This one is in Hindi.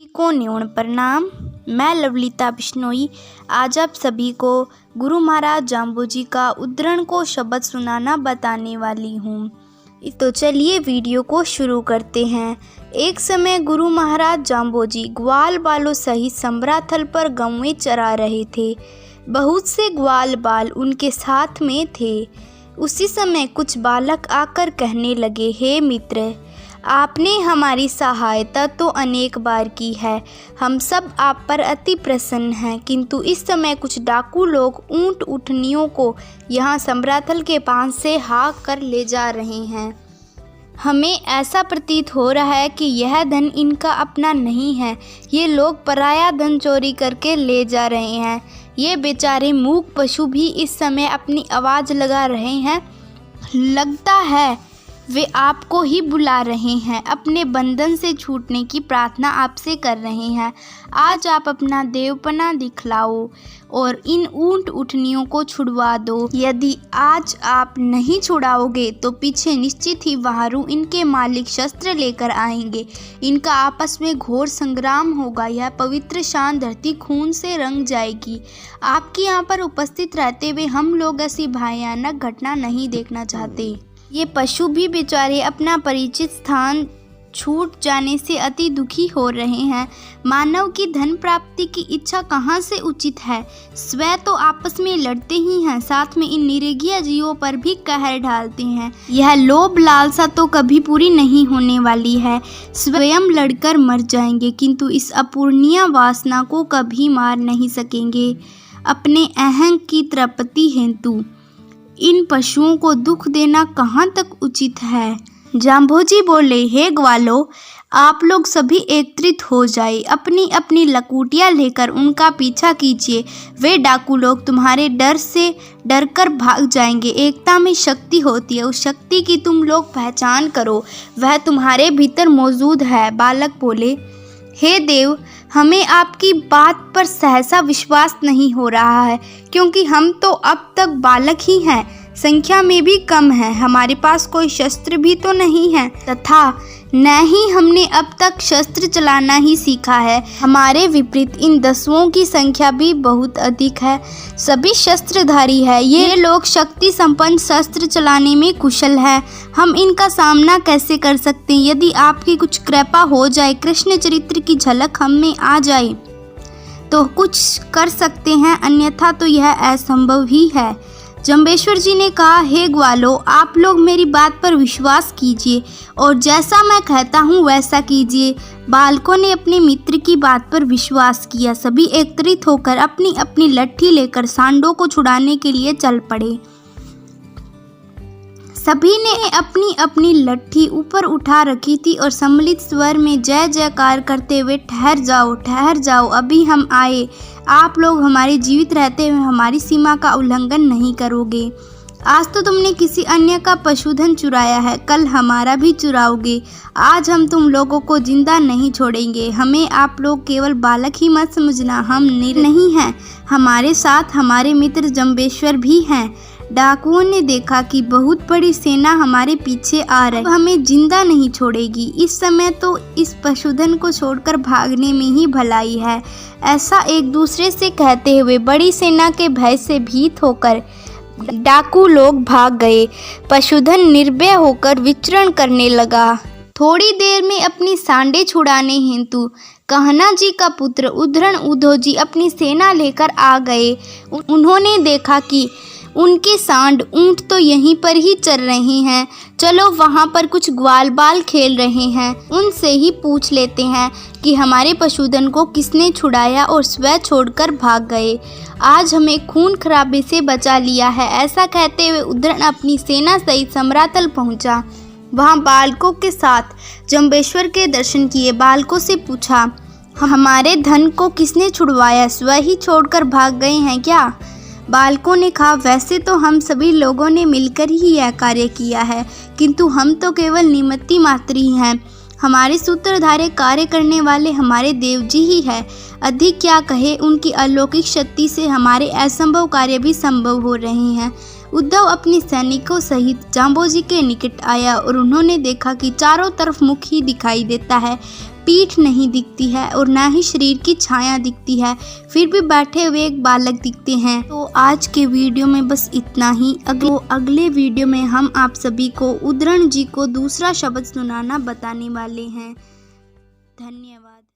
को न्यून प्रणाम। मैं लवलिता बिश्नोई आज आप सभी को गुरु महाराज जाम्बोजी का उद्धरण को शब्द सुनाना बताने वाली हूँ। तो चलिए वीडियो को शुरू करते हैं। एक समय गुरु महाराज जाम्बोजी ग्वाल बालों सहित समराथल पर गौवें चरा रहे थे। बहुत से ग्वाल बाल उनके साथ में थे। उसी समय कुछ बालक आकर कहने लगे, हे मित्र, आपने हमारी सहायता तो अनेक बार की है, हम सब आप पर अति प्रसन्न हैं, किंतु इस समय कुछ डाकू लोग ऊँट उठनियों को यहाँ समराथल के पास से हाँक कर ले जा रहे हैं। हमें ऐसा प्रतीत हो रहा है कि यह धन इनका अपना नहीं है, ये लोग पराया धन चोरी करके ले जा रहे हैं। ये बेचारे मूक पशु भी इस समय अपनी आवाज़ लगा रहे हैं। लगता है वे आपको ही बुला रहे हैं, अपने बंधन से छूटने की प्रार्थना आपसे कर रहे हैं। आज आप अपना देवपना दिखलाओ और इन ऊँट उठनियों को छुड़वा दो। यदि आज आप नहीं छुड़ाओगे तो पीछे निश्चित ही वहारू इनके मालिक शस्त्र लेकर आएंगे। इनका आपस में घोर संग्राम होगा। यह पवित्र शान धरती खून से रंग जाएगी। आपके यहाँ पर उपस्थित रहते हुए हम लोग ऐसी भयानक घटना नहीं देखना चाहते। ये पशु भी बेचारे अपना परिचित स्थान छूट जाने से अति दुखी हो रहे हैं। मानव की धन प्राप्ति की इच्छा कहाँ से उचित है? स्वयं तो आपस में लड़ते ही हैं, साथ में इन निरीह जीवों पर भी कहर ढालते हैं। यह लोभ लालसा तो कभी पूरी नहीं होने वाली है। स्वयं लड़कर मर जाएंगे, किंतु इस अपूर्णीय वासना को कभी मार नहीं सकेंगे। अपने अहंग की तृप्ति हेतु इन पशुओं को दुख देना कहाँ तक उचित है? जाम्बोजी बोले, हे ग्वालों, आप लोग सभी एकत्रित हो जाए, अपनी अपनी लकुटियाँ लेकर उनका पीछा कीजिए। वे डाकू लोग तुम्हारे डर से डरकर भाग जाएंगे। एकता में शक्ति होती है, उस शक्ति की तुम लोग पहचान करो, वह तुम्हारे भीतर मौजूद है। बालक बोले, हे देव, हमें आपकी बात पर सहसा विश्वास नहीं हो रहा है, क्योंकि हम तो अब तक बालक ही हैं, संख्या में भी कम है, हमारे पास कोई शस्त्र भी तो नहीं है, तथा न ही हमने अब तक शस्त्र चलाना ही सीखा है। हमारे विपरीत इन दस्युओं की संख्या भी बहुत अधिक है, सभी शस्त्रधारी है। ये लोग शक्ति संपन्न शस्त्र चलाने में कुशल है। हम इनका सामना कैसे कर सकते हैं? यदि आपकी कुछ कृपा हो जाए, कृष्ण चरित्र की झलक हम में आ जाए तो कुछ कर सकते हैं, अन्यथा तो यह असंभव ही है। जम्बेश्वर जी ने कहा, हे ग्वालों, आप लोग मेरी बात पर विश्वास कीजिए और जैसा मैं कहता हूँ वैसा कीजिए। बालकों ने अपने मित्र की बात पर विश्वास किया। सभी एकत्रित होकर अपनी अपनी लट्ठी लेकर सांडों को छुड़ाने के लिए चल पड़े। सभी ने अपनी अपनी लट्ठी ऊपर उठा रखी थी और सम्मिलित स्वर में जय जयकार करते हुए, ठहर जाओ, अभी हम आए। आप लोग हमारे जीवित रहते हुए हमारी सीमा का उल्लंघन नहीं करोगे। आज तो तुमने किसी अन्य का पशुधन चुराया है, कल हमारा भी चुराओगे। आज हम तुम लोगों को जिंदा नहीं छोड़ेंगे। हमें आप लोग केवल बालक ही मत समझना, हम नहीं हैं। हमारे साथ हमारे मित्र जम्बेश्वर भी हैं। डाकुओं ने देखा कि बहुत बड़ी सेना हमारे पीछे आ रही है, हमें जिंदा नहीं छोड़ेगी। इस समय तो इस पशुधन को छोड़कर भागने में ही भलाई है। ऐसा एक दूसरे से कहते हुए बड़ी सेना के भय से भीत होकर डाकू लोग भाग गए। पशुधन निर्भय होकर विचरण करने लगा। थोड़ी देर में अपनी सांडें छुड़ाने हेतु कहना जी का पुत्र उद्धरण उद्धोजी अपनी सेना लेकर आ गए। उन्होंने देखा कि उनके सांड ऊँट तो यहीं पर ही चर रहे हैं। चलो, वहाँ पर कुछ ग्वाल बाल खेल रहे हैं, उनसे ही पूछ लेते हैं कि हमारे पशुधन को किसने छुड़ाया और स्वयं छोड़कर भाग गए। आज हमें खून खराबे से बचा लिया है। ऐसा कहते हुए उद्धरण अपनी सेना सहित समराथल पहुँचा। वहाँ बालकों के साथ जम्बेश्वर के दर्शन किए। बालकों से पूछा, हमारे धन को किसने छुड़वाया? स्वयं ही छोड़कर भाग गए हैं क्या? बालकों ने कहा, वैसे तो हम सभी लोगों ने मिलकर ही यह कार्य किया है, किंतु हम तो केवल निमित्त मात्र ही हैं। हमारे सूत्रधारे कार्य करने वाले हमारे देव जी ही है। अधिक क्या कहे, उनकी अलौकिक शक्ति से हमारे असंभव कार्य भी संभव हो रहे हैं। उद्धव अपने सैनिकों सहित जाम्बोजी के निकट आया और उन्होंने देखा कि चारों तरफ मुख ही दिखाई देता है, पीठ नहीं दिखती है और ना ही शरीर की छाया दिखती है, फिर भी बैठे हुए एक बालक दिखते हैं। तो आज के वीडियो में बस इतना ही। अगले वीडियो में हम आप सभी को उद्दरण जी को दूसरा शब्द सुनाना बताने वाले हैं। धन्यवाद।